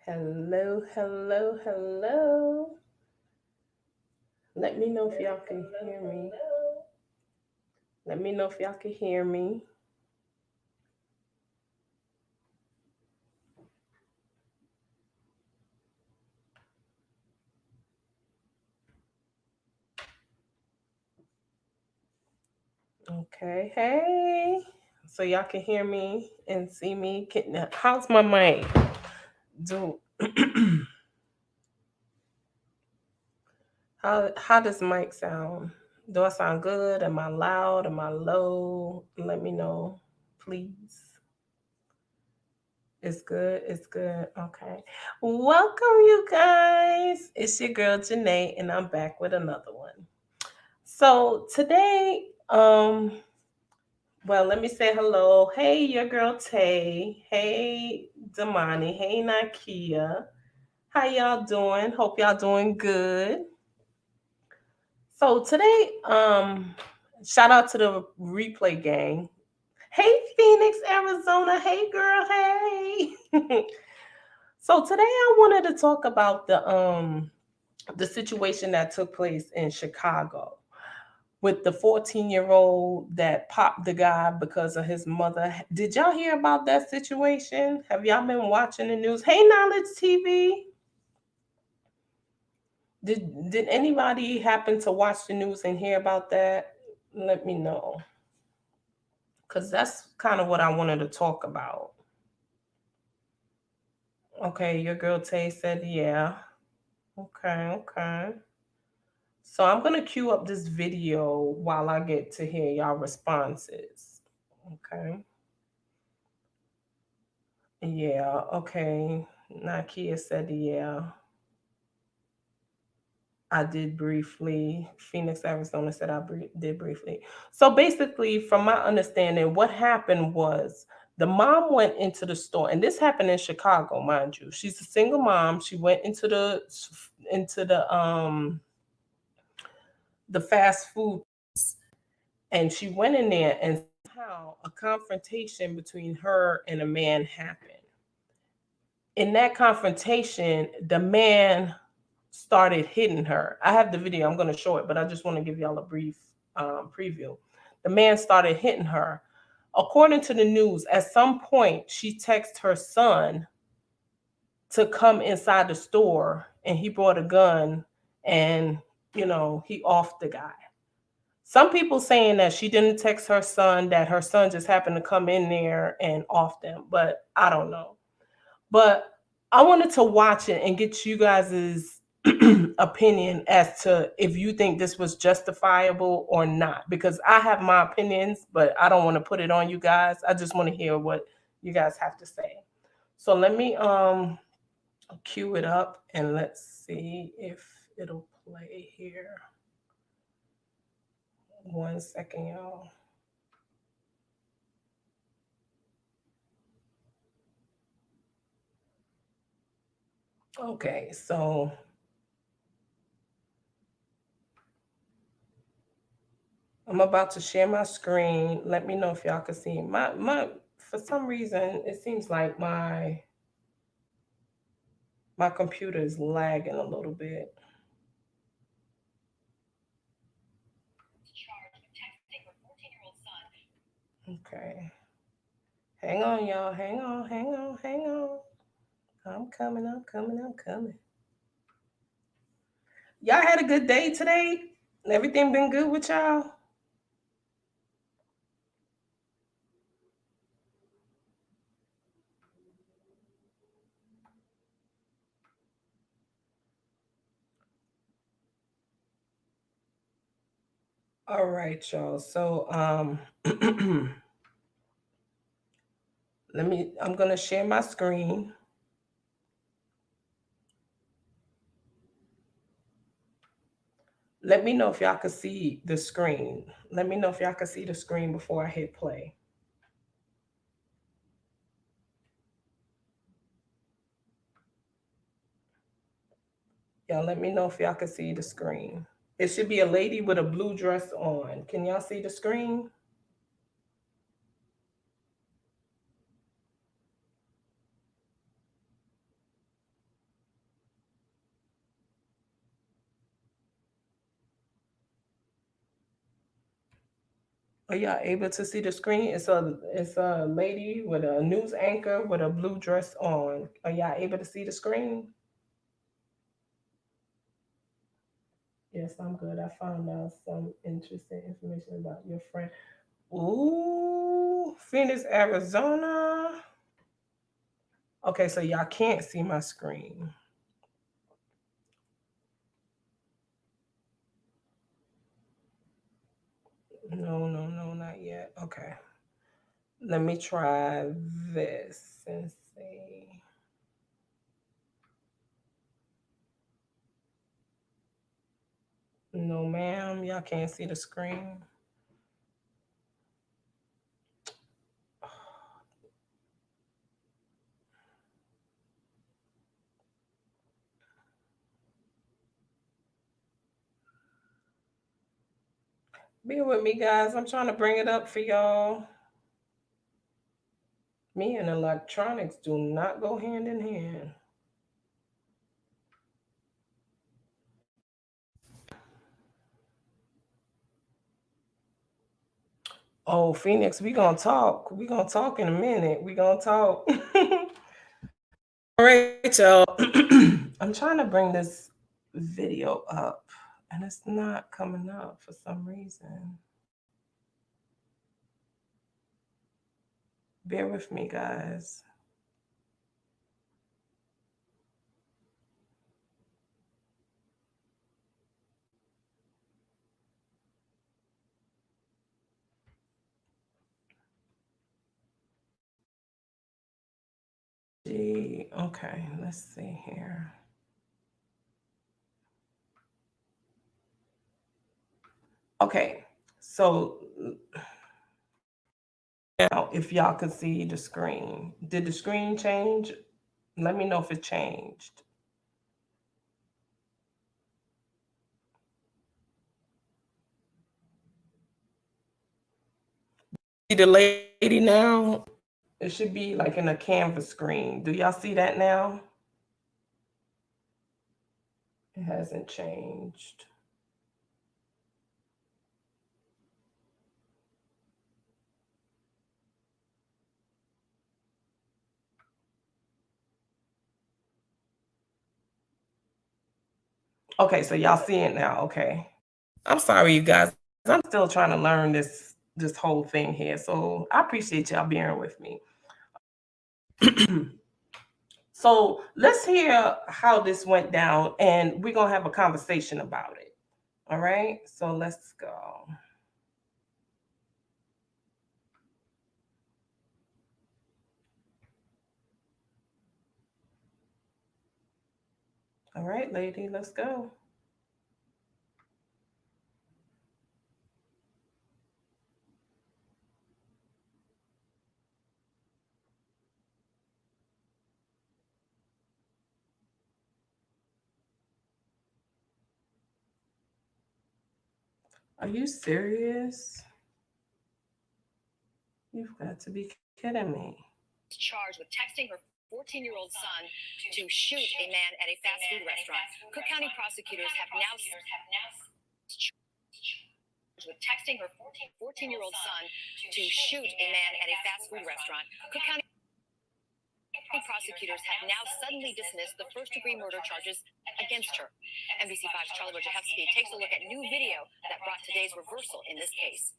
Hello, hello, hello. Let me know if y'all can hear me. Let me know if y'all can hear me. Okay, hey. So y'all can hear me and see me. How's my mic? Do how does mic sound? Do I sound good? Am I loud? Am I low? Let me know, please. It's good. It's good. Okay. Welcome, you guys. It's your girl Janae, and I'm back with another one. So today, well, let me say hello. Hey, your girl Tay. Hey, Damani. Hey, Nakia. How y'all doing? Hope y'all doing good. So today, shout out to the replay gang. Hey, Phoenix, Arizona. Hey, girl. Hey. So today I wanted to talk about the situation that took place in Chicago with the 14-year-old that popped the guy because of his mother. Did y'all hear about that situation? Have y'all been watching the news? Hey, Knowledge TV. Did anybody happen to watch the news and hear about that? Let me know. Cause that's kind of what I wanted to talk about. Okay, your girl Tay said yeah. Okay, okay. So I'm gonna queue up this video while I get to hear y'all responses. Okay. Yeah, okay. Nakia said yeah. I did briefly. Phoenix, Arizona said did briefly. So basically, from my understanding, what happened was the mom went into the store, and this happened in Chicago, mind you. She's a single mom. She went into the fast food, and she went in there, and somehow a confrontation between her and a man happened. In that confrontation, the man started hitting her. I have the video, I'm going to show it, but I just want to give y'all a brief preview. The man started hitting her. According to the news, at some point, she texted her son to come inside the store, and he brought a gun, and he offed the guy. Some people saying that she didn't text her son, that her son just happened to come in there and off them, but I don't know. But I wanted to watch it and get you guys' opinion as to if you think this was justifiable or not. Because I have my opinions, but I don't want to put it on you guys. I just want to hear what you guys have to say. So let me cue it up and let's see if it'll play here. 1 second, y'all. Okay, so I'm about to share my screen. Let me know if y'all can see my for some reason it seems like my computer is lagging a little bit. Okay. Hang on, y'all. Hang on, hang on, hang on. I'm coming, I'm coming, I'm coming. Y'all had a good day today? Everything been good with y'all? All right, y'all. So I'm gonna share my screen. Let me know if y'all can see the screen. Let me know if y'all can see the screen before I hit play. Y'all let me know if y'all can see the screen. It should be a lady with a blue dress on. Can y'all see the screen? Are y'all able to see the screen? It's a lady with a news anchor with a blue dress on. Are y'all able to see the screen? Yes, I'm good. I found out some interesting information about your friend. Ooh, Phoenix, Arizona. Okay, so y'all can't see my screen. No, no, no, not yet. Okay. Let me try this and see. No, ma'am, y'all can't see the screen. Bear with me, guys. I'm trying to bring it up for y'all. Me and electronics do not go hand in hand. Oh, Phoenix, we gonna talk. We gonna talk in a minute. We gonna talk. All right, y'all. I'm trying to bring this video up, and it's not coming up for some reason. Bear with me, guys. Okay, let's see here. Okay, so now if y'all could see the screen, did the screen change? Let me know if it changed. See the lady now? It should be like in a canvas screen. Do y'all see that now? It hasn't changed. Okay, so y'all see it now. Okay. I'm sorry, you guys. I'm still trying to learn this whole thing here. So I appreciate y'all bearing with me. So let's hear how this went down, and we're gonna have a conversation about it. All right. So let's go. All right, lady, let's go. Are you serious? You've got to be kidding me. Charged with texting her 14-year-old son to shoot a man at a fast food restaurant. Cook County prosecutors have now with texting her 14-year-old son to shoot a man at a fast food restaurant. Cook County prosecutors have now suddenly dismissed the first-degree murder charges against her. NBC5's Charlie Wojciechowski takes a look at new video that brought today's reversal in this case.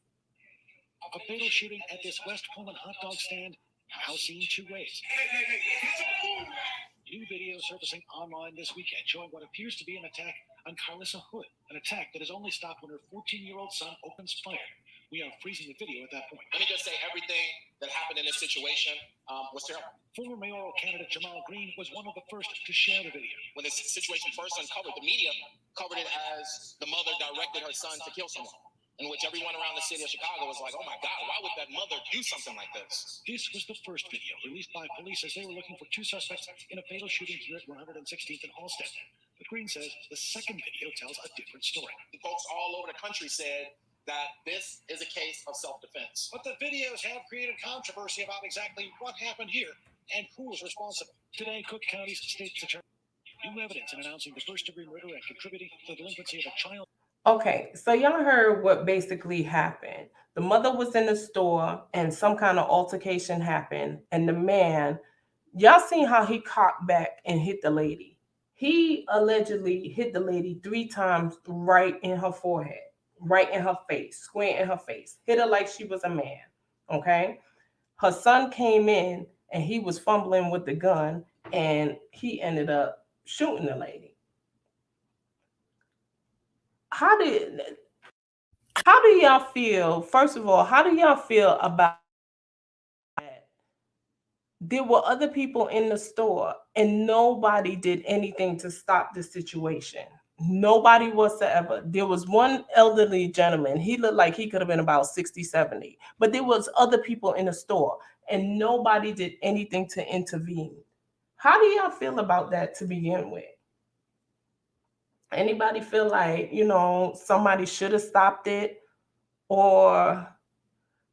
A fatal shooting at this West Pullman hot dog stand now seen two ways. New video surfacing online this weekend showing what appears to be an attack on Carlissa Hood, an attack that is only stopped when her 14-year-old son opens fire. We are freezing the video at that point. Let me just say everything that happened in this situation was terrible. Former mayoral candidate Jamal Green was one of the first to share the video. When this situation first uncovered, the media covered it as the mother directed her son to kill someone, in which everyone around the city of Chicago was like, oh my God, why would that mother do something like this? This was the first video released by police as they were looking for two suspects in a fatal shooting here at 116th and Halsted. But Green says the second video tells a different story. Folks all over the country said that this is a case of self-defense. But the videos have created controversy about exactly what happened here and who was responsible. Today, Cook County's state's attorney new evidence in announcing the first-degree murder and contributing to the delinquency of a child. Okay, so y'all heard what basically happened. The mother was in the store and some kind of altercation happened, and the man, y'all seen how he cocked back and hit the lady. He allegedly hit the lady 3 times right in her forehead, right in her face, square in her face, hit her like she was a man. Okay, her son came in and he was fumbling with the gun and he ended up shooting the lady. How did how do y'all feel? First of all, how do y'all feel about that? There were other people in the store and nobody did anything to stop the situation. Nobody whatsoever. There was one elderly gentleman. He looked like he could have been about 60, 70. But there was other people in the store and nobody did anything to intervene. How do y'all feel about that to begin with? Anybody feel like, somebody should have stopped it, or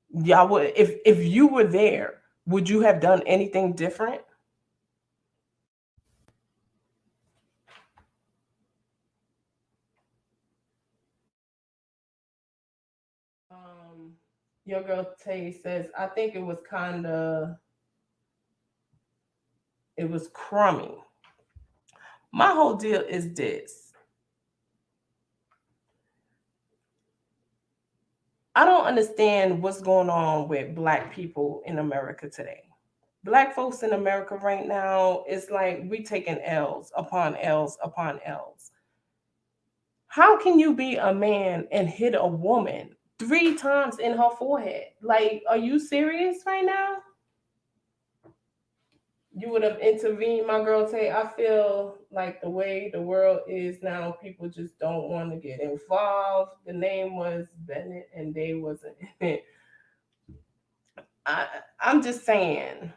y'all would, if you were there, would you have done anything different? Um, your girl Tay says, I think it was crummy. My whole deal is this. I don't understand what's going on with Black people in America today. Black folks in America right now, it's like we taking L's upon L's upon L's. How can you be a man and hit a woman 3 times in her forehead? Like, are you serious right now? You would have intervened, my girl Tay. I feel like the way the world is now, people just don't want to get involved. The name was Bennett and they wasn't in it. I'm just saying,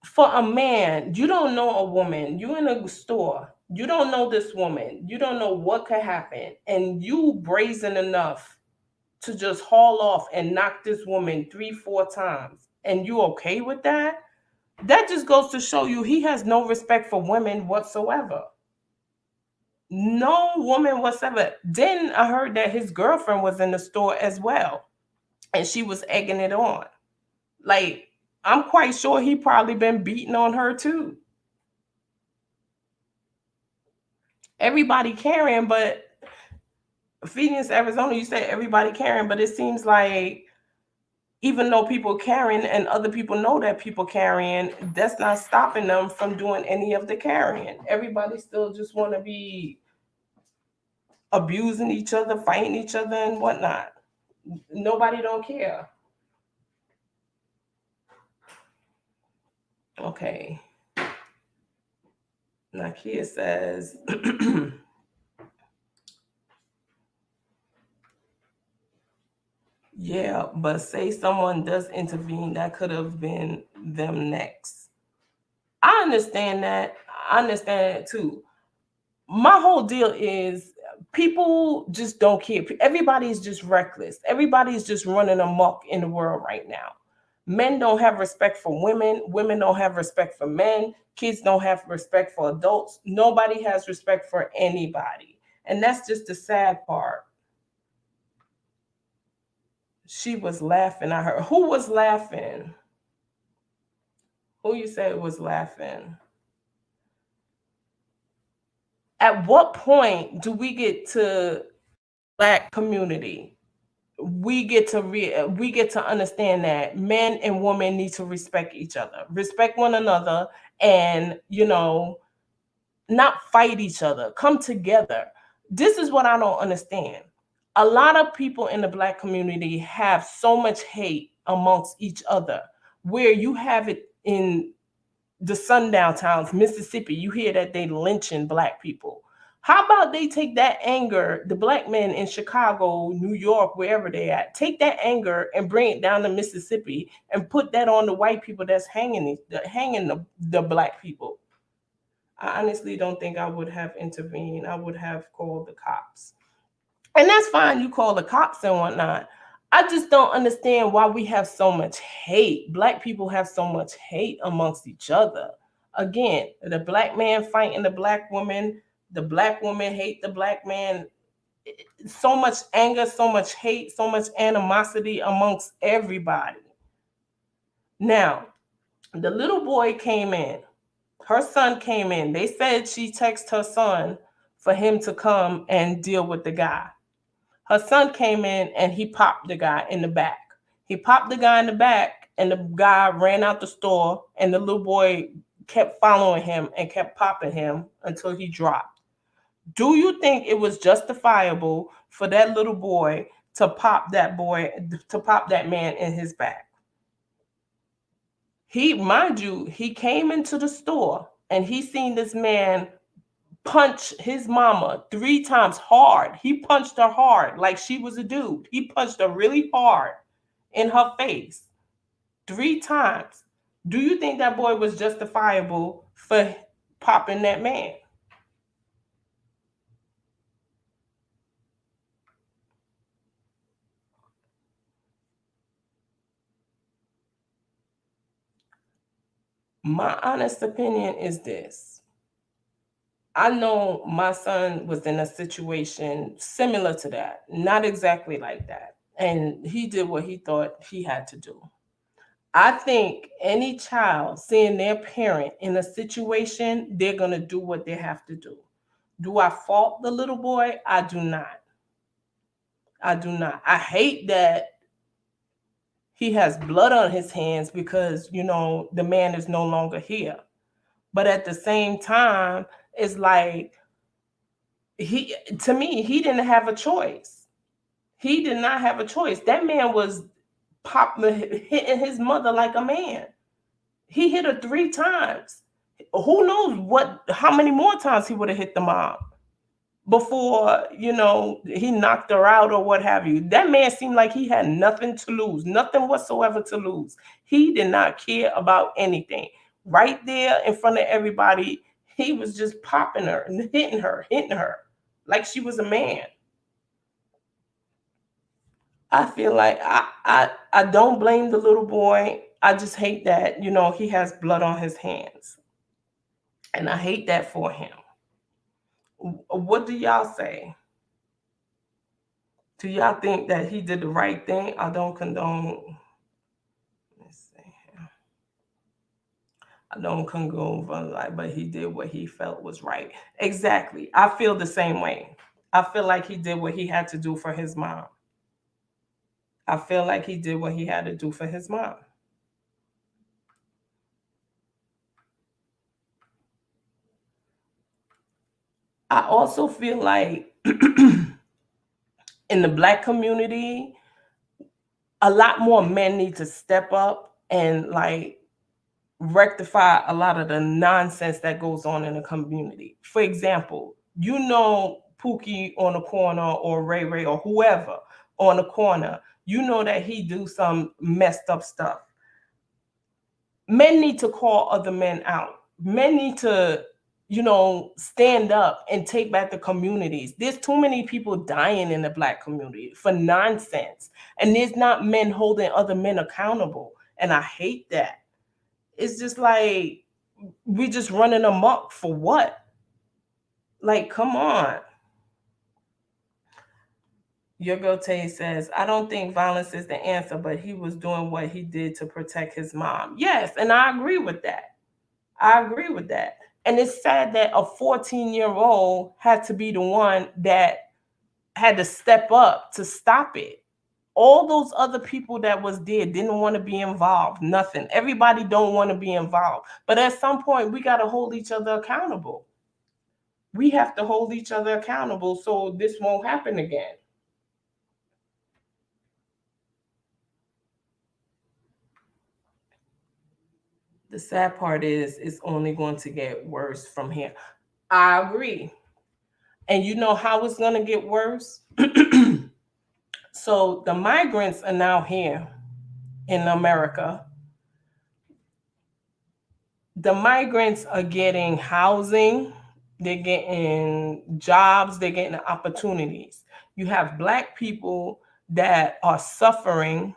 for a man, you don't know a woman. You in a store. You don't know this woman. You don't know what could happen. And you brazen enough to just haul off and knock this woman 3, 4 times. And you okay with that? That just goes to show you he has no respect for women whatsoever. No woman whatsoever. Then I heard that his girlfriend was in the store as well. And she was egging it on. Like, I'm quite sure he probably been beating on her too. Everybody carrying, but Phoenix, Arizona, you said everybody carrying, but it seems like even though people carrying and other people know that people carrying, that's not stopping them from doing any of the carrying. Everybody still just want to be abusing each other, fighting each other and whatnot. Nobody don't care. Okay. Nakia says, yeah, but say someone does intervene, that could have been them next. I understand that. I understand that too. My whole deal is people just don't care. Everybody's just reckless. Everybody's just running amok in the world right now. Men don't have respect for women. Women don't have respect for men. Kids don't have respect for adults. Nobody has respect for anybody. And that's just the sad part. She was laughing at her. Who was laughing? Who you said was laughing? At what point do we get to Black community? We get to understand that men and women need to respect each other, respect one another, and not fight each other, come together. This is what I don't understand. A lot of people in the Black community have so much hate amongst each other, where you have it in the sundown towns, Mississippi, you hear that they lynching Black people. How about they take that anger, the Black men in Chicago, New York, wherever they at, take that anger and bring it down to Mississippi and put that on the white people that's hanging the Black people. I honestly don't think I would have intervened. I would have called the cops. And that's fine, you call the cops and whatnot. I just don't understand why we have so much hate. Black people have so much hate amongst each other. Again, the Black man fighting the Black woman, the Black woman hate the Black man. so much anger, so much hate, so much animosity amongst everybody. Now, the little boy came in. Her son came in. They said she texted her son for him to come and deal with the guy. Her son came in and he popped the guy in the back. He popped the guy in the back, and the guy ran out the store, and the little boy kept following him and kept popping him until he dropped. Do you think it was justifiable for that little boy to pop that man in his back? Mind you, he came into the store and he seen this man punch his mama 3 times hard. He punched her hard like she was a dude. He punched her really hard in her face 3 times. Do you think that boy was justifiable for popping that man? My honest opinion is this. I know my son was in a situation similar to that, not exactly like that. And he did what he thought he had to do. I think any child seeing their parent in a situation, they're going to do what they have to do. Do I fault the little boy? I do not. I do not. I hate that he has blood on his hands because, the man is no longer here. But at the same time, it's like, to me, he didn't have a choice. He did not have a choice. That man was hitting his mother like a man. He hit her 3 times. Who knows how many more times he would have hit the mom before, he knocked her out or what have you. That man seemed like he had nothing to lose, nothing whatsoever to lose. He did not care about anything. Right there in front of everybody, he was just popping her and hitting her like she was a man. I feel like I don't blame the little boy. I just hate that, he has blood on his hands. And I hate that for him. What do y'all say? Do y'all think that he did the right thing? I don't condone. Let's see. I don't condone, but he did what he felt was right. Exactly. I feel the same way. I feel like he did what he had to do for his mom. I feel like he did what he had to do for his mom. I also feel like in the Black community, a lot more men need to step up and rectify a lot of the nonsense that goes on in the community. For example, Pookie on the corner or Ray Ray or whoever on the corner, that he do some messed up stuff. Men need to call other men out. Men need to, stand up and take back the communities. There's too many people dying in the Black community for nonsense. And there's not men holding other men accountable. And I hate that. It's just like, we just running amok for what? Like, come on. Your girl Tay says, I don't think violence is the answer, but he was doing what he did to protect his mom. Yes, and I agree with that. And it's sad that a 14-year-old had to be the one that had to step up to stop it. All those other people that was there didn't want to be involved. Nothing. Everybody don't want to be involved. But at some point, we got to hold each other accountable. We have to hold each other accountable so this won't happen again. The sad part is it's only going to get worse from here. I agree. And you know how it's going to get worse? So the migrants are now here in America. The migrants are getting housing, they're getting jobs, they're getting opportunities. You have Black people that are suffering.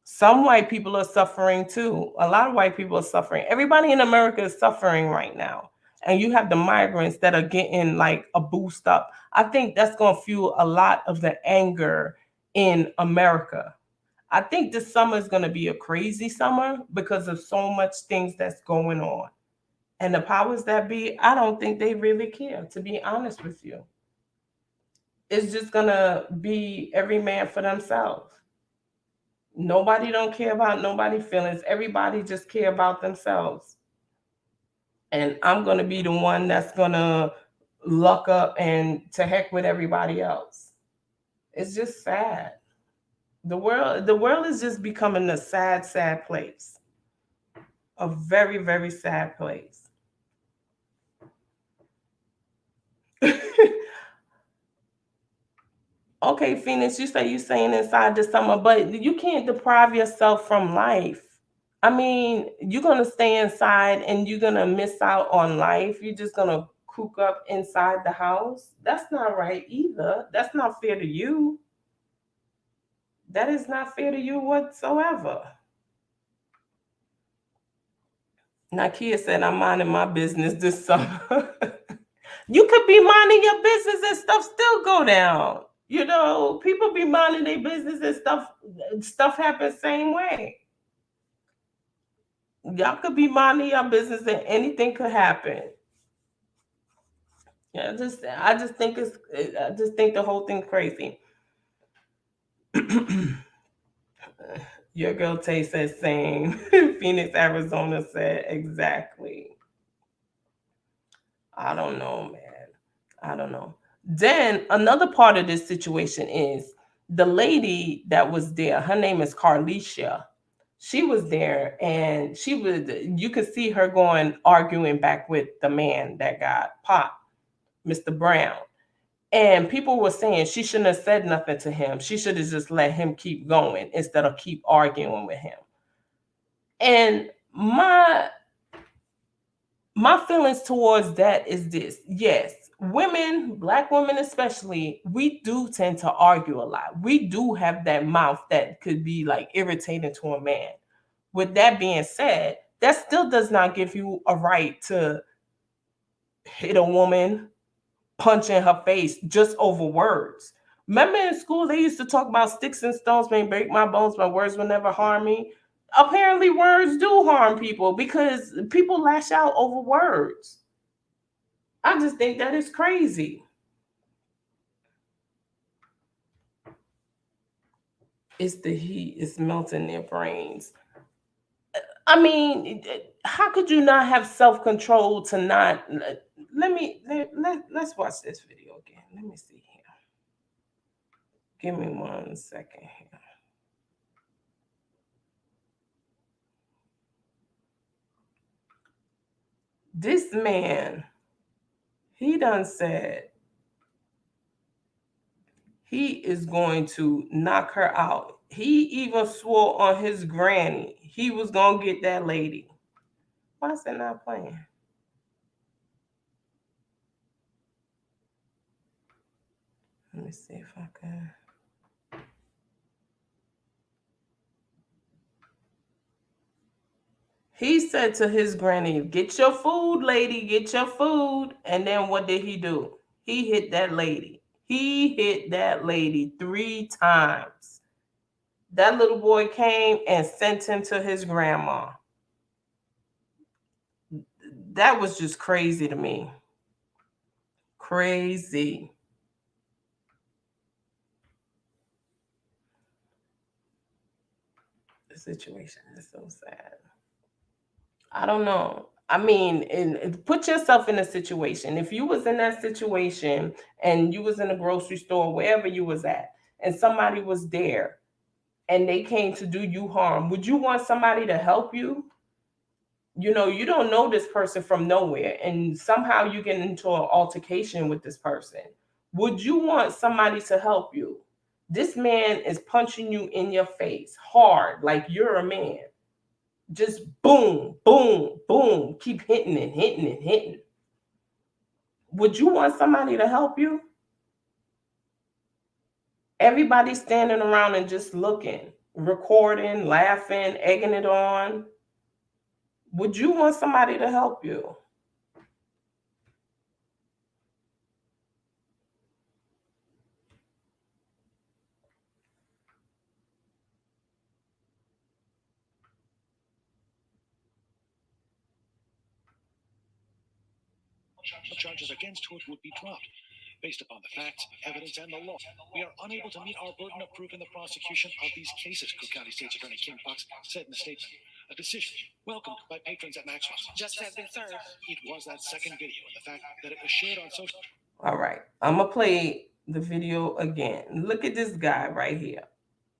Some white people are suffering too. A lot of white people are suffering. Everybody in America is suffering right now. and you have the migrants that are getting like a boost up. I think that's going to fuel a lot of the anger in America. I think this summer is going to be a crazy summer because of so much things that's going on. And the powers that be, I don't think they really care, to be honest with you. It's just going to be every man for themselves. Nobody don't care about nobody's feelings. Everybody just care about themselves. And I'm going to be the one that's going to luck up and to heck with everybody else. It's just sad. The world is just becoming a sad, sad place. A very, very sad place. Okay, Phoenix, you say you saying inside the summer, but you can't deprive yourself from life. I mean, you're gonna stay inside and you're gonna miss out on life. You're just gonna coop up inside the house. That's not right either. That's not fair to you. That is not fair to you whatsoever. Nakia said, I'm minding my business this summer. You could be minding your business and stuff still go down. You know, people be minding their business and stuff happens same way. Y'all could be minding your business and anything could happen. Yeah, I just think the whole thing's crazy. Your girl Tay says same. Phoenix, Arizona said exactly. I don't know, man. I don't know. Then another part of this situation is the lady that was there. Her name is Carlicia. She was there and you could see her arguing back with the man that got popped, Mr. Brown. And people were saying she shouldn't have said nothing to him. She should have just let him keep going instead of keep arguing with him. And my feelings towards that is this. Yes, women, Black women especially, we do tend to argue a lot. We do have that mouth that could be like irritating to a man. With that being said, that still does not give you a right to hit a woman, punch in her face just over words. Remember in school, they used to talk about sticks and stones may break my bones, my words will never harm me. Apparently, words do harm people because people lash out over words. I just think that is crazy. It's the heat, it's melting their brains. I mean, how could you not have self-control to not let's watch this video again. Let me see here. Give me 1 second here. This man, he done said he is going to knock her out. He even swore on his granny he was going to get that lady. Why is that not playing? Let me see if I can. He said to his granny, get your food, lady, get your food. And then what did he do? He hit that lady. He hit that lady 3 times. That little boy came and sent him to his grandma. That was just crazy to me. Crazy. The situation is so sad. I don't know. I mean, put yourself in a situation. If you was in that situation and you was in a grocery store, wherever you was at, and somebody was there and they came to do you harm, would you want somebody to help you? You know, you don't know this person from nowhere, and somehow you get into an altercation with this person. Would you want somebody to help you? This man is punching you in your face hard, like you're a man. Just boom, boom, boom. Keep hitting and hitting and hitting. Would you want somebody to help you? Everybody's standing around and just looking, recording, laughing, egging it on. Would you want somebody to help you? charges against Hood would be dropped. Based upon the facts, evidence, and the law, we are unable to meet our burden of proof in the prosecution of these cases, Cook County State's Attorney Kim Fox said in a statement. A decision welcomed by patrons at Maxwell. Justice has been served. It was that second video and the fact that it was shared on social. All right, I'm gonna play the video again. Look at this guy right here.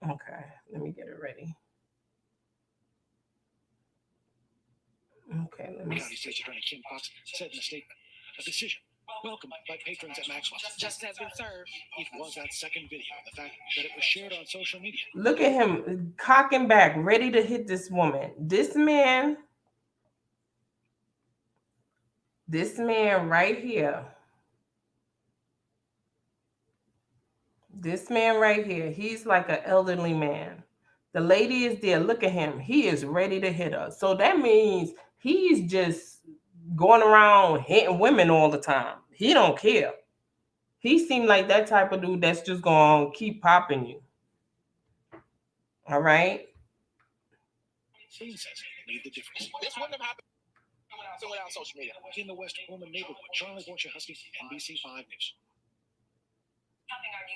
Okay, let me get it ready. Okay, let me County State's Attorney Kim Fox said in a statement. A decision welcomed by patrons at Maxwell. Justice has been served. It was that second video and the fact that it was shared on social media. look at him cocking back, ready to hit this woman. This man right here. This man right here, he's like an elderly man. The lady is there. Look at him. He is ready to hit her. So that means he's just going around hitting women all the time. He don't care. He seemed like that type of dude that's just going to keep popping you. All right? Sane says it made the difference. This wouldn't have happened without social media. In the West Pullman neighborhood, Charlie Wojciechowski, NBC 5 News.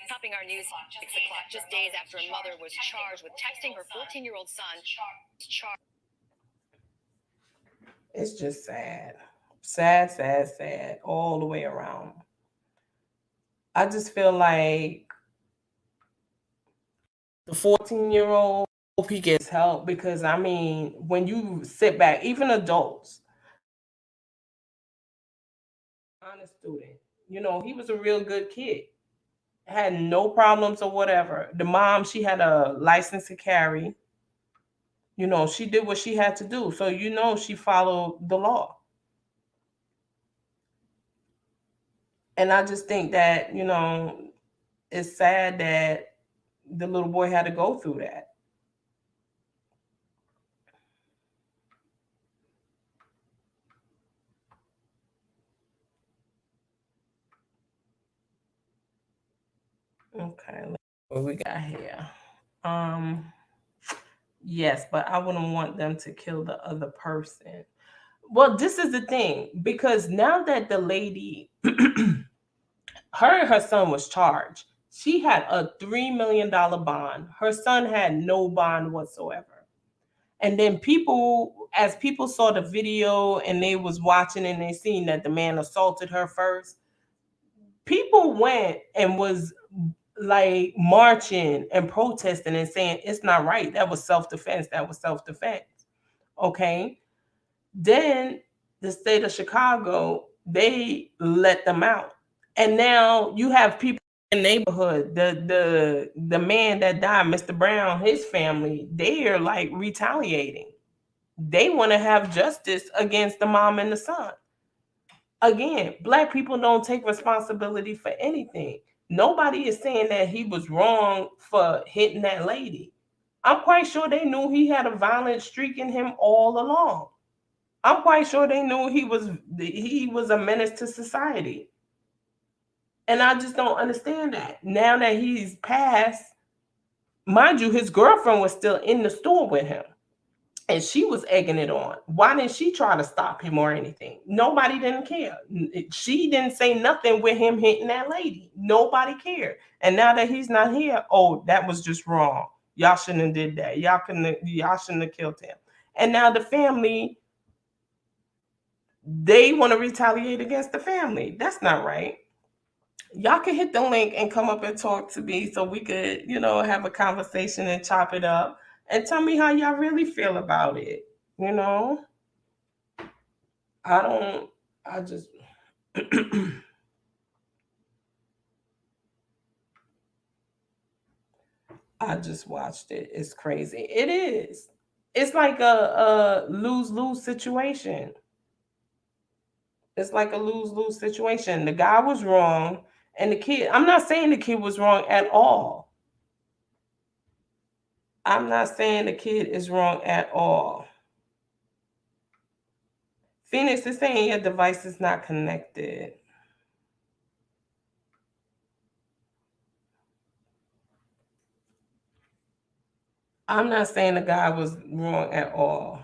Topping our news, 6 o'clock, just days after a mother was charged with texting her 14-year-old son. It's just sad. Sad, all the way around. I just feel like the 14-year-old, hope he gets help, because I mean, when you sit back, even adults, honest student, he was a real good kid, had no problems or whatever. The mom, she had a license to carry. She did what she had to do. So, she followed the law. And I just think that, it's sad that the little boy had to go through that. Okay, what we got here? Yes, but I wouldn't want them to kill the other person. Well, this is the thing, because now that the lady, her son was charged, she had a $3 million bond. Her son had no bond whatsoever. And then as people saw the video and they was watching and they seen that the man assaulted her first, people went and was like marching and protesting and saying it's not right. That was self-defense. Okay. Then the state of Chicago, they let them out. And now you have people in the neighborhood, the man that died, Mr. Brown, his family, they are like retaliating. They want to have justice against the mom and the son. Again, Black people don't take responsibility for anything. Nobody is saying that he was wrong for hitting that lady. I'm quite sure they knew he had a violent streak in him all along. I'm quite sure they knew he was a menace to society. And I just don't understand that. Now that he's passed, mind you, his girlfriend was still in the store with him. And she was egging it on. Why didn't she try to stop him or anything? Nobody didn't care. She didn't say nothing with him hitting that lady. Nobody cared. And now that he's not here, oh, that was just wrong. Y'all shouldn't have did that. Y'all shouldn't have killed him. And now the family, they want to retaliate against the family. That's not right. Y'all can hit the link and come up and talk to me so we could, have a conversation and chop it up. And tell me how y'all really feel about it. I just watched it. It's crazy. It is. It's like a lose-lose situation. It's like a lose-lose situation. The guy was wrong, and the kid, I'm not saying the kid was wrong at all. I'm not saying the kid is wrong at all. Phoenix is saying your device is not connected. I'm not saying the guy was wrong at all.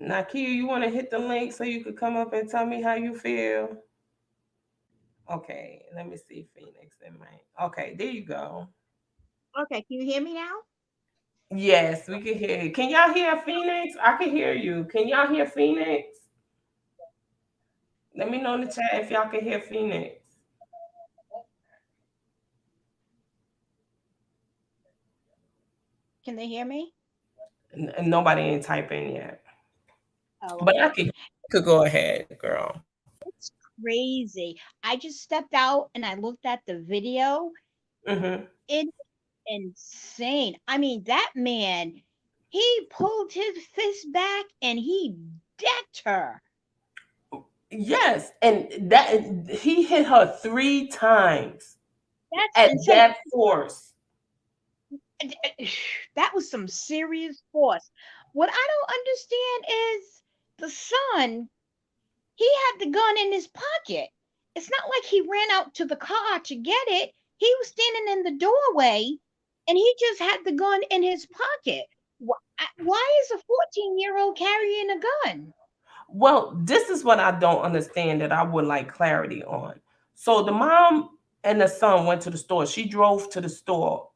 Nakia, you want to hit the link so you could come up and tell me how you feel? Okay, let me see Phoenix and Mike. Okay, there you go. Okay, can you hear me now? Yes, we can hear you. Can y'all hear Phoenix? I can hear you. Can y'all hear Phoenix? Let me know in the chat if y'all can hear Phoenix. Can they hear me? Nobody ain't typing yet. Oh, But I okay. could go ahead, girl. It's crazy. I just stepped out and I looked at the video. Hmm. It's insane. I mean, that man, he pulled his fist back and he decked her. Yes, and that he hit her 3 times That's at insane. that force. That was some serious force. What I don't understand is the son, he had the gun in his pocket. It's not like he ran out to the car to get it. He was standing in the doorway and he just had the gun in his pocket. Why is a 14-year-old carrying a gun? Well, this is what I don't understand that I would like clarity on. So the mom and the son went to the store. She drove to the store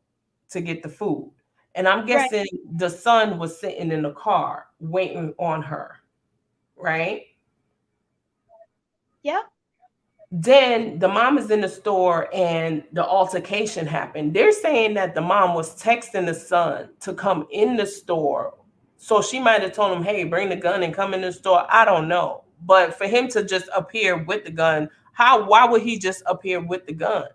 to get the food. And I'm Right. guessing the son was sitting in the car waiting on her, right? Yep. Then the mom is in the store and the altercation happened. They're saying that the mom was texting the son to come in the store. So she might have told him, hey, bring the gun and come in the store. I don't know. But for him to just appear with the gun, why would he just appear with the gun?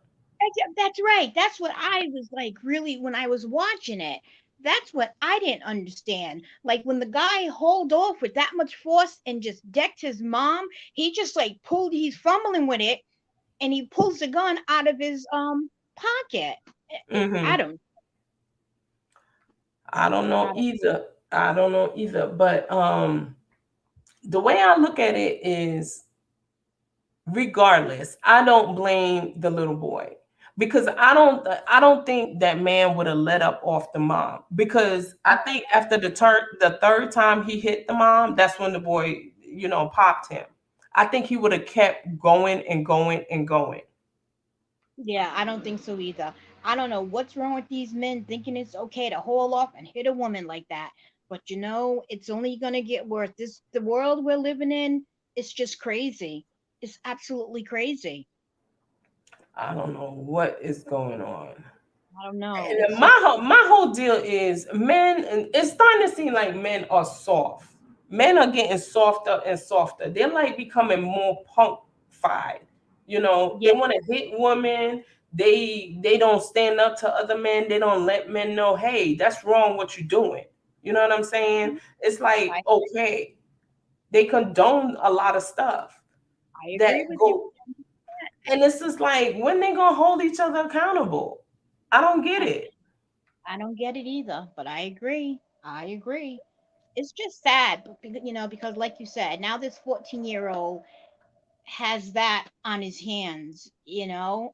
That's right. That's what I was like, really, when I was watching it. That's what I didn't understand. Like when the guy hauled off with that much force and just decked his mom, he just like he's fumbling with it and he pulls the gun out of his pocket. I Hmm. don't I don't know I don't either. I don't know either. But the way I look at it is regardless, I don't blame the little boy because I don't think that man would have let up off the mom because I think after the third time he hit the mom, that's when the boy, popped him. I think he would have kept going and going and going. Yeah, I don't think so either. I don't know what's wrong with these men thinking it's okay to haul off and hit a woman like that. But it's only gonna get worse. The world we're living in is just crazy. It's absolutely crazy. I don't know what is going on. I don't know. And It's then just my whole deal is men, and it's starting to seem like men are soft. Men are getting softer and softer. They're like becoming more punk-fied. They yeah, want to hit women. They don't stand up to other men. They don't let men know, hey, that's wrong what you're doing. You know what I'm saying? It's like, I okay, they condone a lot of stuff I that agree with you. go, and it's just like when they gonna hold each other accountable? I don't get I, it. I don't get it either, but I agree. I agree. It's just sad, because like you said, now this 14-year-old has that on his hands.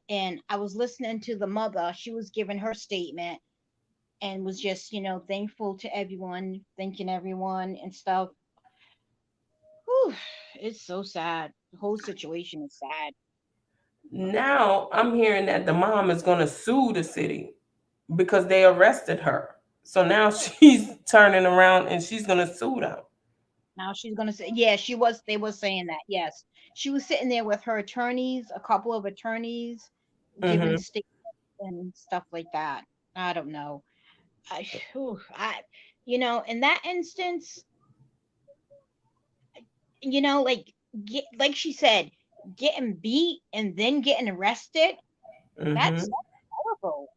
And I was listening to the mother. She was giving her statement and was just, thankful to everyone, thanking everyone and stuff. Whew, it's so sad. The whole situation is sad. Now I'm hearing that the mom is going to sue the city because they arrested her. So now she's turning around and she's going to sue them. Now she's gonna say, yeah, they was saying that. Yes. She was sitting there with her attorneys, a couple of attorneys, giving Hmm. statements and stuff like that. I don't know. Whew, in that instance, like she said, getting beat and then getting arrested, that's Hmm. horrible.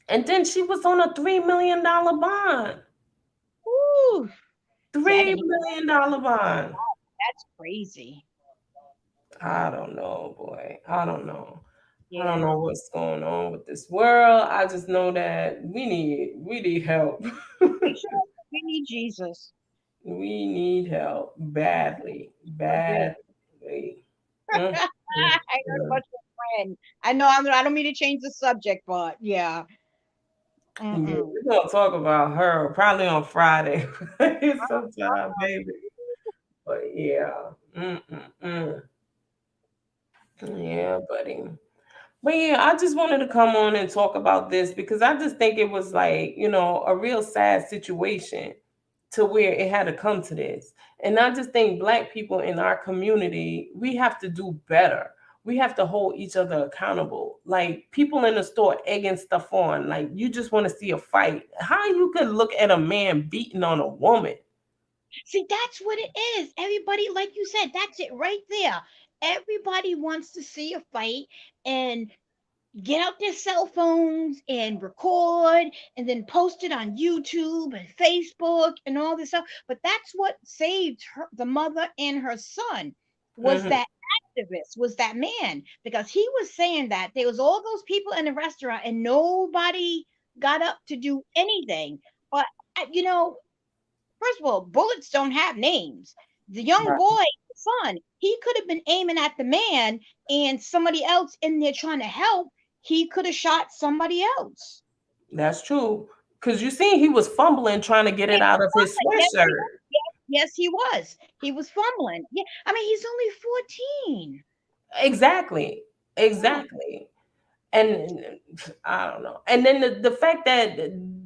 And then she was on a $3 million bond. Ooh, see, I didn't even $3 million bond. that's crazy. I don't know, boy. I don't know. I don't Yeah. know what's going on with this world. I just know that we need help. We sure we need Jesus. We need help badly, I do. badly. Mm, mm, I heard mm. about your friend. I know I don't mean to change the subject, but yeah. Yeah, Mm-mm. we're gonna talk about her probably on Friday sometime, baby. But yeah. Mm-mm-mm. Yeah, buddy. But yeah, I just wanted to come on and talk about this because I just think it was like, a real sad situation to where it had to come to this. And I just think black people in our community, we have to do better. We have to hold each other accountable. Like people in the store egging stuff on, like you just want to see a fight. How you could look at a man beating on a woman? See, that's what it is. Everybody, like you said, that's it right there. Everybody wants to see a fight and get out their cell phones and record and then post it on YouTube and Facebook and all this stuff. But that's what saved her, the mother and her son, was Hmm. that activist, was that man, because he was saying that there was all those people in the restaurant and nobody got up to do anything. But you know, first of all, bullets don't have names. The young Right. boy, the son, he could have been aiming at the man and somebody else in there trying to help. He could have shot somebody else. That's true. Cause you see, he was fumbling trying to get He it out of his was. Yes, he sweatshirt. was. Yes, he was. He was fumbling. Yeah, I mean, he's only 14. Exactly. Yeah. Exactly. And I don't know. And then the fact that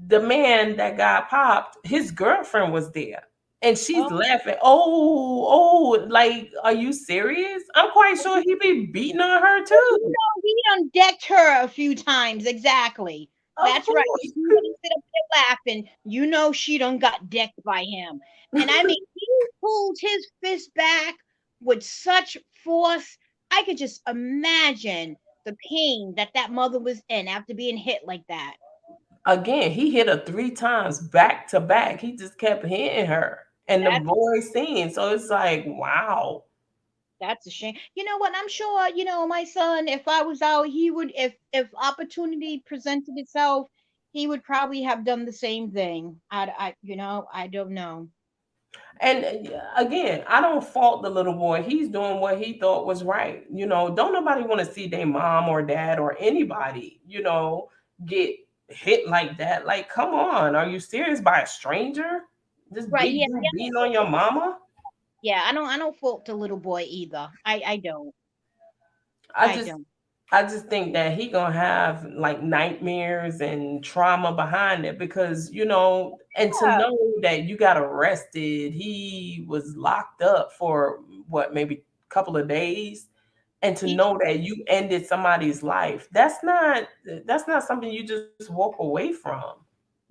the man that got popped, his girlfriend was there. And she's Oh, laughing. Oh, like, are you serious? I'm quite sure he be beating on her too. he done decked her a few times. Exactly. Of That's right. course. If you didn't sit up there laughing, you know she done got decked by him. And I mean, he pulled his fist back with such force. I could just imagine the pain that that mother was in after being hit like that. Again, he hit her 3 times back to back. He just kept hitting her. And the That's boy seen. So it's like, wow. that's a shame. You know what? I'm sure, my son, if I was out, he would, if opportunity presented itself, he would probably have done the same thing. I don't know. And again, I don't fault the little boy. He's doing what he thought was right. Don't nobody want to see their mom or dad or anybody, get hit like that. Like, come on. Are you serious by a stranger? Just Right? Yeah, beating on your mama? yeah. I don't fault the little boy either. I don't. I I just don't. I just think that he gonna have like nightmares and trauma behind it because and to Yeah, know that you got arrested, he was locked up for what, maybe a couple of days, and to he know that you ended somebody's life, that's not something you just walk away from.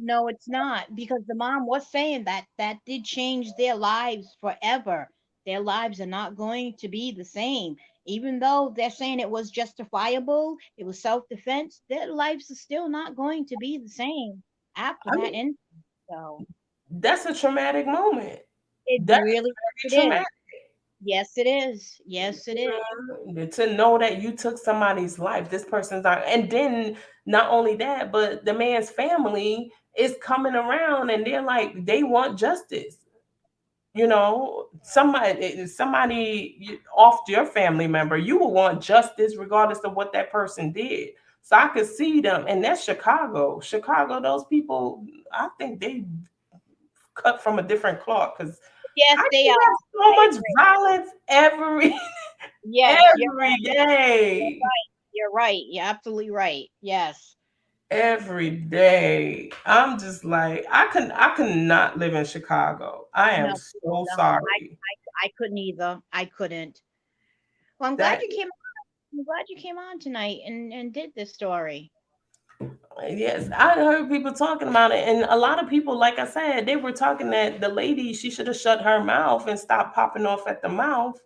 No, it's not, because the mom was saying that that did change their lives forever. Their lives are not going to be the same. Even though they're saying it was justifiable, it was self-defense, their lives are still not going to be the same after I that mean, incident. So that's a traumatic moment. it That's really very it is. traumatic. Yes, it is. Yes, it is. To know that you took somebody's life, this person's not, and then not only that, but the man's family is coming around and they're like, they want justice. Somebody off your family member, you will want justice regardless of what that person did. So I could see them, and that's Chicago, those people, I think they cut from a different cloth because Yes, how they you are. have so I much agree. violence every Yes, every day. you're right. You're absolutely right. Yes. Every day. I'm just like, I could not live in Chicago. I No, am so sorry. I couldn't either. I couldn't. Well, That I'm glad you came on tonight and did this story. yes, I heard people talking about it, and a lot of people, like I said, they were talking that the lady, she should have shut her mouth and stopped popping off at the mouth,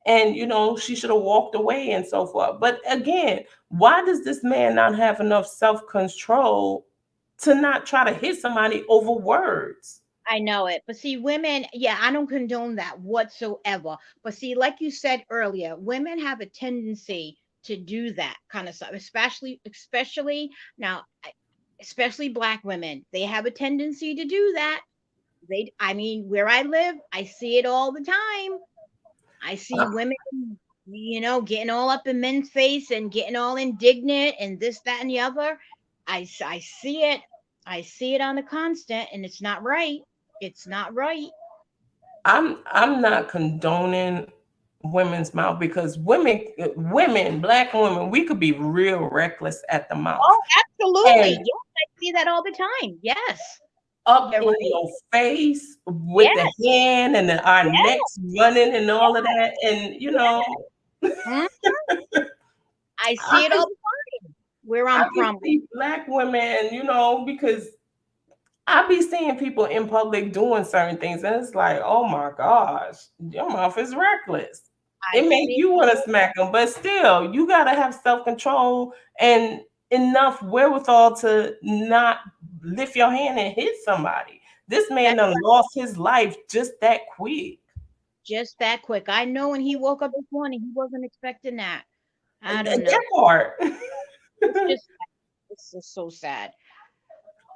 and she should have walked away and so forth. But again, why does this man not have enough self-control to not try to hit somebody over words? I know it. But see, women, yeah, I don't condone that whatsoever. But see, like you said earlier, women have a tendency to do that kind of stuff, especially now, especially black women. They have a tendency to do that. I mean, where I live, I see it all the time. I see women, getting all up in men's face and getting all indignant and this, that, and the other. I see it. I see it on the constant, and it's not right. It's not right. I'm not condoning women's mouth because women, black women, we could be real reckless at the mouth. Oh, absolutely. And Yes, I see that all the time. Yes. up You're in right. your face with the Yes. hand and our Yes. necks running and all of that. And Mhm. I I see it can all the time where I I'm can from. see black women, because I be seeing people in public doing certain things, and it's like, oh my gosh, your mouth is reckless. I It make see it. you want to smack them, but still, you gotta have self control and enough wherewithal to not lift your hand and hit somebody. This man That's done lost his life just that quick. just that quick. I know when he woke up this morning, he wasn't expecting that. I don't know. That part. It's just, it's just so sad.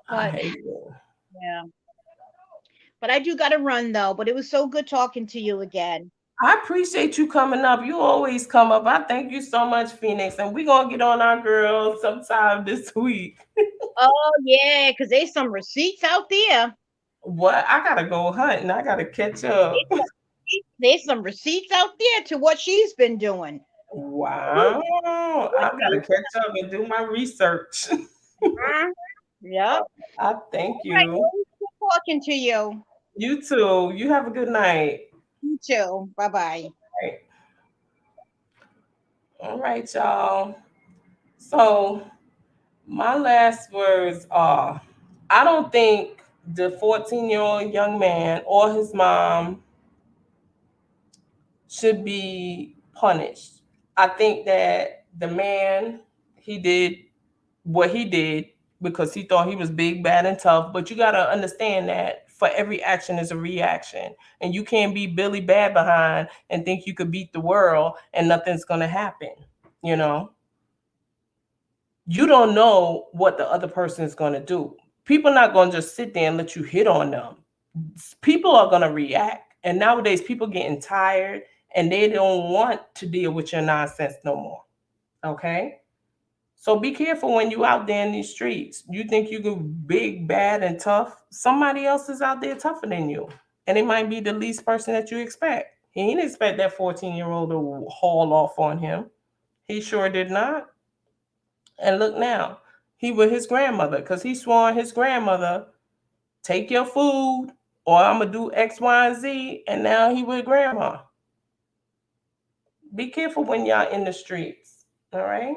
I But hate it. yeah, but I do got to run though. But it was so good talking to you again. I appreciate you coming up. You always come up. I thank you so much, Phoenix. And we're gonna get on our girls sometime this week. Oh yeah, because there's some receipts out there. What? I gotta go hunting. I gotta catch up. There's some receipts out there to what she's been doing. Wow. I gotta catch up and do my research. Mhm. Yep. I thank All right. you. Good talking to you. You too. You have a good night. You too. Bye bye. Right. All right, y'all. So my last words are I don't think the 14-year-old young man or his mom should be punished. I think that the man, he did what he did because he thought he was big, bad, and tough. But you got to understand that for every action is a reaction. And you can't be Billy Bad Behind and think you could beat the world and nothing's going to happen. You know, you don't know what the other person is going to do. People not going to just sit there and let you hit on them. People are going to react. And nowadays, people getting tired and they don't want to deal with your nonsense no more. Okay? So be careful when you out there in these streets. You think you can big, bad, and tough. Somebody else is out there tougher than you. And it might be the least person that you expect. He didn't expect that 14-year-old to haul off on him. He sure did not. And look now, he with his grandmother because he swore on his grandmother, take your food or I'm going to do X, Y, and Z. And now he with grandma. Be careful when y'all in the streets. All right?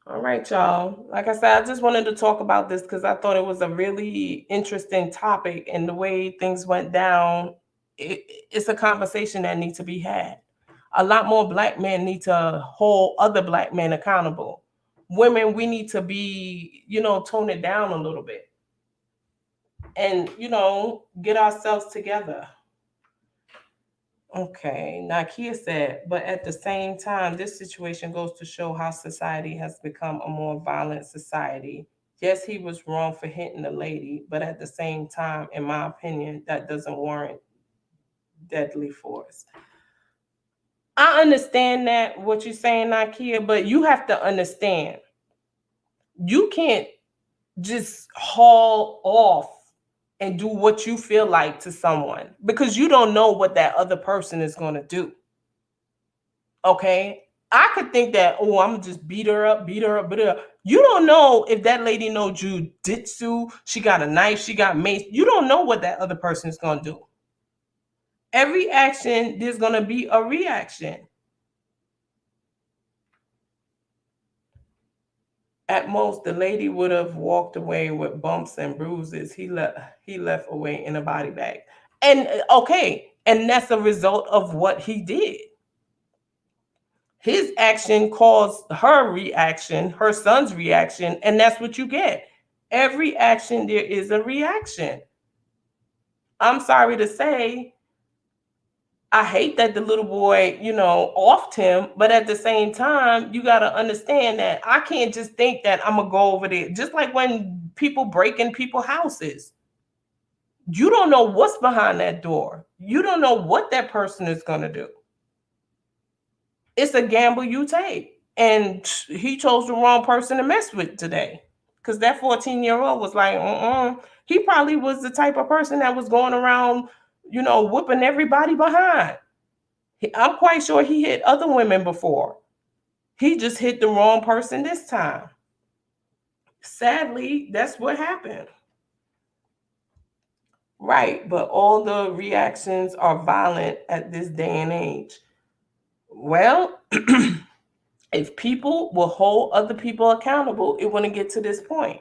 All right, y'all. Like I said, I just wanted to talk about this because I thought it was a really interesting topic and the way things went down. It's a conversation that needs to be had. A lot more black men need to hold other black men accountable. Women, we need to be, tone it down a little bit and, get ourselves together. Okay, Nakia said, but at the same time, this situation goes to show how society has become a more violent society. Yes, he was wrong for hitting the lady, but at the same time, in my opinion, that doesn't warrant deadly force. I understand that what you're saying, Nakia, but you have to understand, you can't just haul off and do what you feel like to someone because you don't know what that other person is going to do. Okay? I could think that, oh, I'm gonna just beat her up. You don't know if that lady knows jujitsu, she got a knife, she got mace. You don't know what that other person is gonna do. Every action, there's gonna be a reaction. At most, the lady would have walked away with bumps and bruises. He left away in a body bag. And okay, and that's a result of what he did. His action caused her reaction, her son's reaction, and that's what you get. Every action, there is a reaction. I'm sorry to say, I hate that the little boy, offed him, but at the same time, you got to understand that I can't just think that I'm going to go over there. Just like when people break in people's houses, you don't know what's behind that door. You don't know what that person is going to do. It's a gamble you take. And he chose the wrong person to mess with today. Because that 14-year-old was like, He probably was the type of person that was going around, whooping everybody behind. I'm quite sure he hit other women before. He just hit the wrong person this time. Sadly, that's what happened. Right, but all the reactions are violent at this day and age. Well, if people will hold other people accountable, it wouldn't get to this point.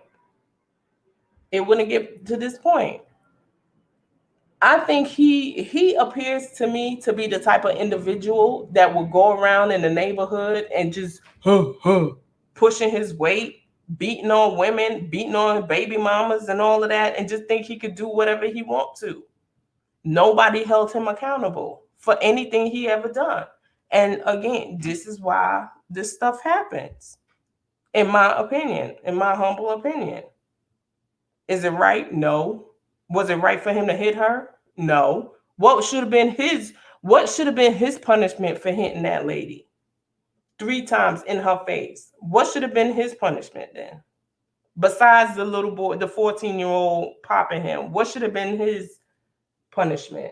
It wouldn't get to this point. I think he appears to me to be the type of individual that will go around in the neighborhood and just pushing his weight, beating on women, beating on baby mamas and all of that, and just think he could do whatever he wants to. Nobody held him accountable for anything he ever done. And again, this is why this stuff happens. In my opinion, in my humble opinion. Is it right? No. Was it right for him to hit her? No. What should have been his punishment for hitting that lady 3 times in her face? What should have been his punishment then? Besides the little boy, the 14-year-old popping him, what should have been his punishment?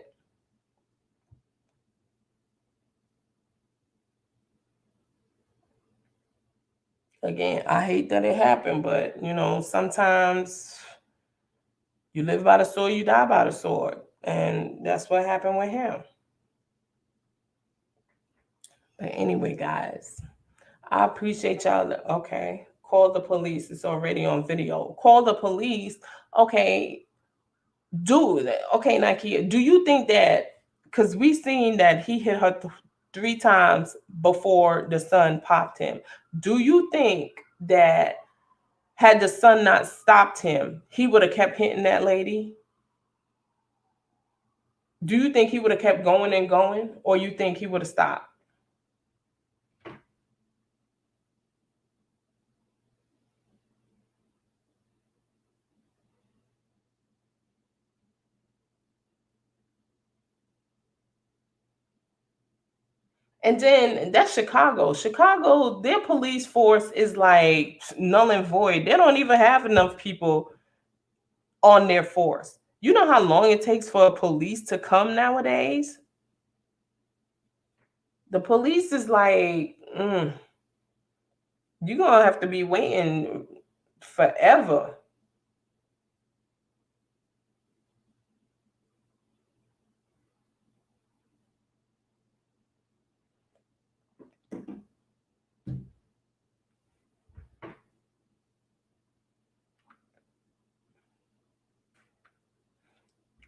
Again, I hate that it happened, but sometimes you live by the sword, you die by the sword. And that's what happened with him. But anyway, guys, I appreciate y'all. Okay, call the police. It's already on video. Call the police. Okay, do that. Okay, Nakia, do you think that, because we seen that he hit her 3 times before the son popped him, do you think that had the son not stopped him, he would have kept hitting that lady? Do you think he would have kept going and going, or you think he would have stopped? And then that's Chicago. Chicago, their police force is like null and void. They don't even have enough people on their force. You know how long it takes for police to come nowadays? The police is like, you're going to have to be waiting forever.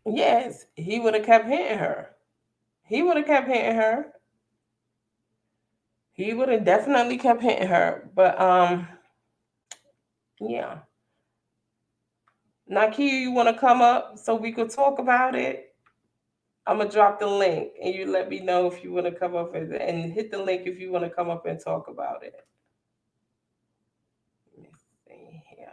Yes, he would have kept hitting her. He would have kept hitting her. He would have definitely kept hitting her. But yeah. Nakia, you want to come up so we could talk about it? I'm gonna drop the link and you let me know if you want to come up and hit the link if you want to come up and talk about it. Let me see here.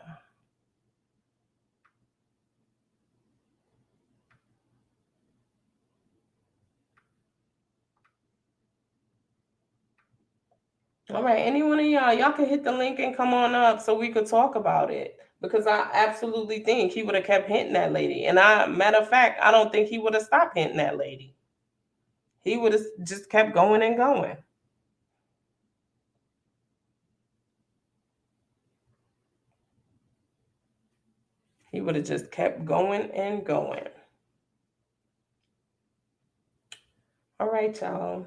All right, any one of y'all can hit the link and come on up so we could talk about it. Because I absolutely think he would have kept hitting that lady. And matter of fact, I don't think he would have stopped hitting that lady. He would have just kept going and going. He would have just kept going and going. All right, y'all.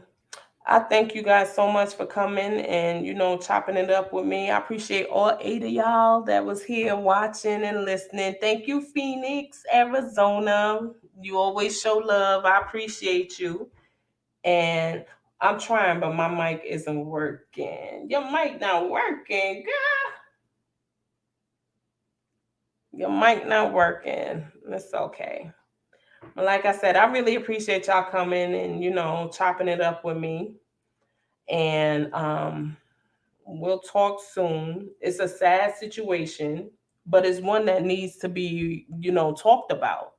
I thank you guys so much for coming and, chopping it up with me. I appreciate all 8 of y'all that was here watching and listening. Thank you, Phoenix, Arizona. You always show love. I appreciate you. And I'm trying, but my mic isn't working. Your mic not working, girl. Your mic not working. It's okay. But like I said, I really appreciate y'all coming and, chopping it up with me. And we'll talk soon. It's a sad situation, but it's one that needs to be, talked about.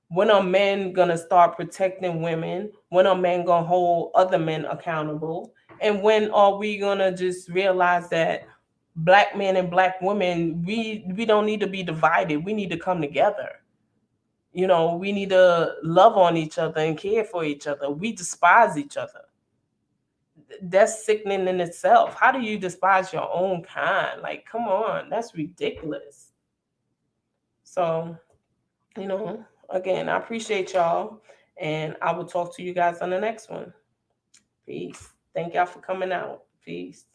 When are men gonna start protecting women? When are men gonna hold other men accountable? And when are we gonna just realize that Black men and Black women, we don't need to be divided. We need to come together. You know, we need to love on each other and care for each other. We despise each other. That's sickening in itself. How do you despise your own kind? Like, come on, that's ridiculous. So, you know, again, I appreciate y'all, and I will talk to you guys on the next one. Peace. Thank y'all for coming out. Peace.